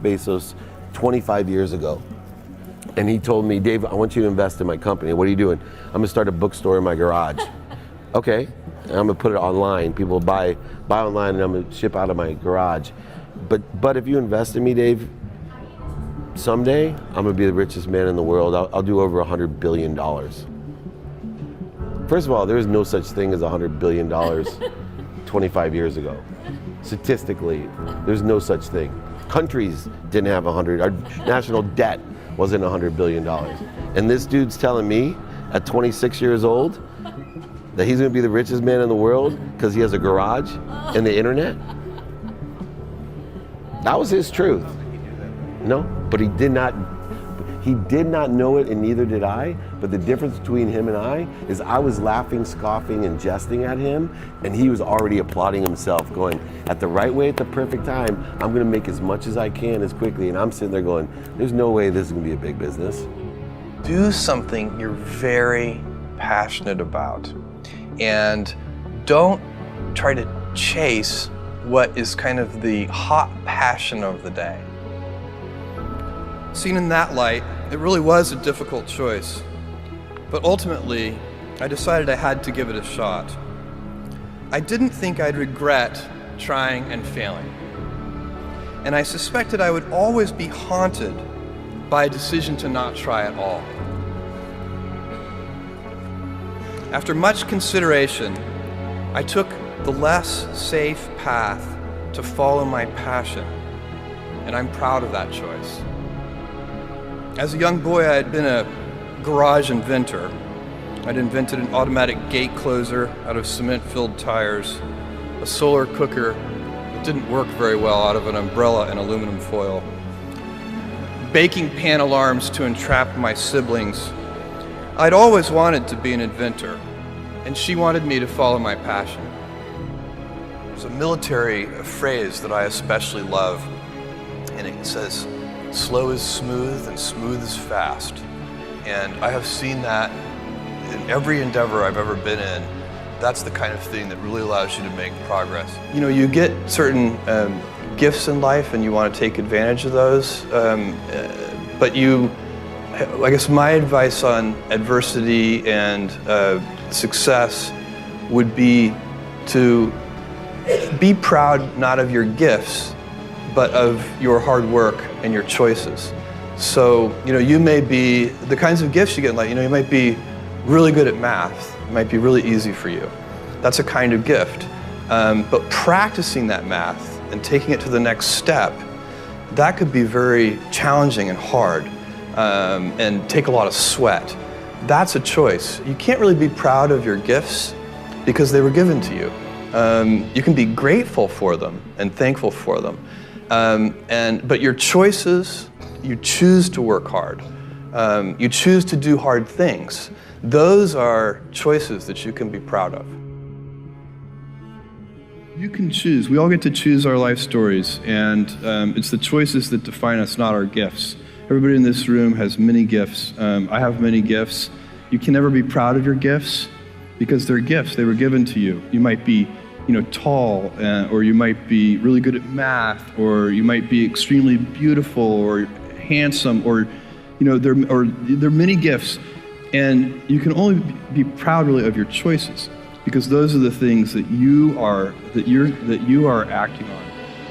Bezos 25 years ago. And he told me, Dave, I want you to invest in my company. What are you doing? I'm gonna start a bookstore in my garage. Okay, and I'm gonna put it online. People buy online and I'm gonna ship out of my garage. But if you invest in me, Dave, someday I'm gonna be the richest man in the world. I'll do over $100 billion. First of all, there is no such thing as $100 billion 25 years ago. Statistically, there's no such thing. Countries didn't have 100, our national debt wasn't $100 billion. And this dude's telling me at 26 years old that he's gonna be the richest man in the world because he has a garage and the internet? That was his truth. No, but he did not know it, and neither did I. But the difference between him and I is I was laughing, scoffing, and jesting at him, and he was already applauding himself, going, at the right way, at the perfect time, I'm gonna make as much as I can as quickly. And I'm sitting there going, there's no way this is gonna be a big business. Do something you're very passionate about, and don't try to chase what is kind of the hot passion of the day. Seen in that light, it really was a difficult choice. But ultimately, I decided I had to give it a shot. I didn't think I'd regret trying and failing. And I suspected I would always be haunted by a decision to not try at all. After much consideration, I took the less safe path to follow my passion, and I'm proud of that choice. As a young boy, I had been a garage inventor. I'd invented an automatic gate closer out of cement-filled tires, a solar cooker that didn't work very well out of an umbrella and aluminum foil, baking pan alarms to entrap my siblings. I'd always wanted to be an inventor, and she wanted me to follow my passion. There's a military phrase that I especially love, and it says, slow is smooth and smooth is fast. And I have seen that in every endeavor I've ever been in. That's the kind of thing that really allows you to make progress. You know, you get certain gifts in life and you want to take advantage of those, but I guess my advice on adversity and success would be to be proud not of your gifts, but of your hard work and your choices. So, you know, you may be, the kinds of gifts you get in life, you know, you might be really good at math. It might be really easy for you. That's a kind of gift. But practicing that math and taking it to the next step, that could be very challenging and hard and take a lot of sweat. That's a choice. You can't really be proud of your gifts because they were given to you. You can be grateful for them and thankful for them. But your choices, you choose to work hard. You choose to do hard things. Those are choices that you can be proud of. You can choose. We all get to choose our life stories, and it's the choices that define us, not our gifts. Everybody in this room has many gifts. I have many gifts. You can never be proud of your gifts because they're gifts. They were given to you. You might be, tall, or you might be really good at math, or you might be extremely beautiful or handsome, or there are many gifts, and you can only be proud really of your choices because those are the things that you are acting on.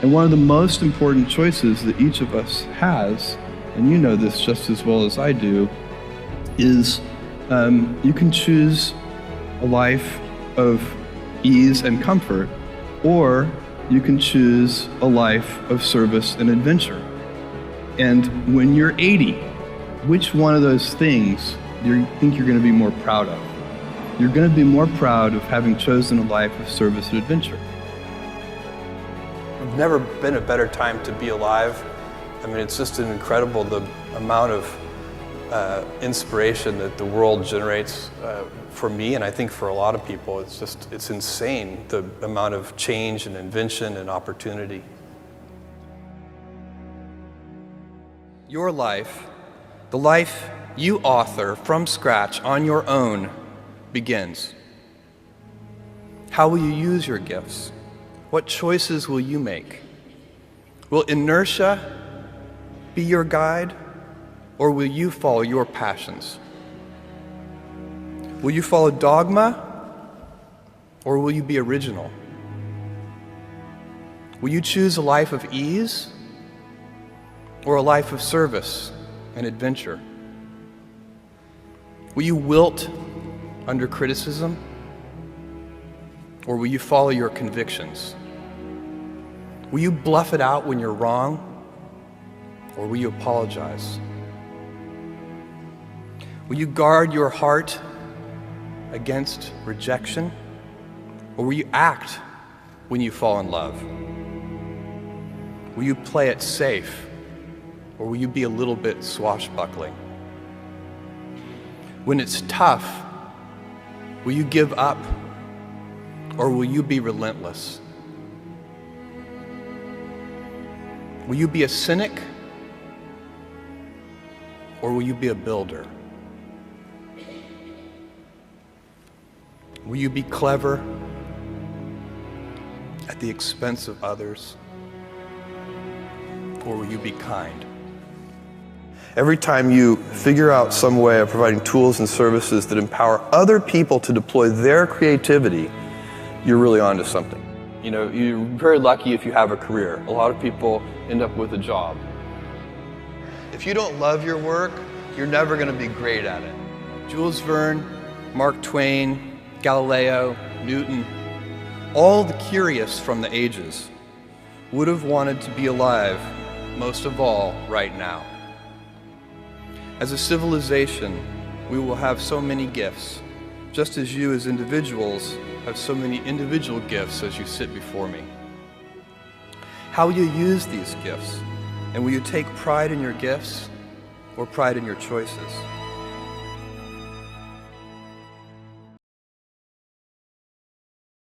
And one of the most important choices that each of us has, and you know this just as well as I do, is you can choose a life of ease and comfort, or you can choose a life of service and adventure. And when you're 80, which one of those things do you think you're going to be more proud of? You're going to be more proud of having chosen a life of service and adventure. There's never been a better time to be alive. I mean, it's just incredible the amount of inspiration that the world generates for me, and I think for a lot of people. It's insane, the amount of change and invention and opportunity. Your life, the life you author from scratch on your own, begins. How will you use your gifts? What choices will you make? Will inertia be your guide, or will you follow your passions? Will you follow dogma, or will you be original? Will you choose a life of ease, or a life of service and adventure? Will you wilt under criticism, or will you follow your convictions? Will you bluff it out when you're wrong, or will you apologize? Will you guard your heart against rejection, or will you act when you fall in love? Will you play it safe, or will you be a little bit swashbuckling? When it's tough, will you give up, or will you be relentless? Will you be a cynic, or will you be a builder? Will you be clever at the expense of others, or will you be kind? Every time you figure out some way of providing tools and services that empower other people to deploy their creativity, you're really onto something. You know, you're very lucky if you have a career. A lot of people end up with a job. If you don't love your work, you're never going to be great at it. Jules Verne, Mark Twain, Galileo, Newton, all the curious from the ages would have wanted to be alive, most of all, right now. As a civilization, we will have so many gifts, just as you as individuals have so many individual gifts as you sit before me. How will you use these gifts? And will you take pride in your gifts or pride in your choices?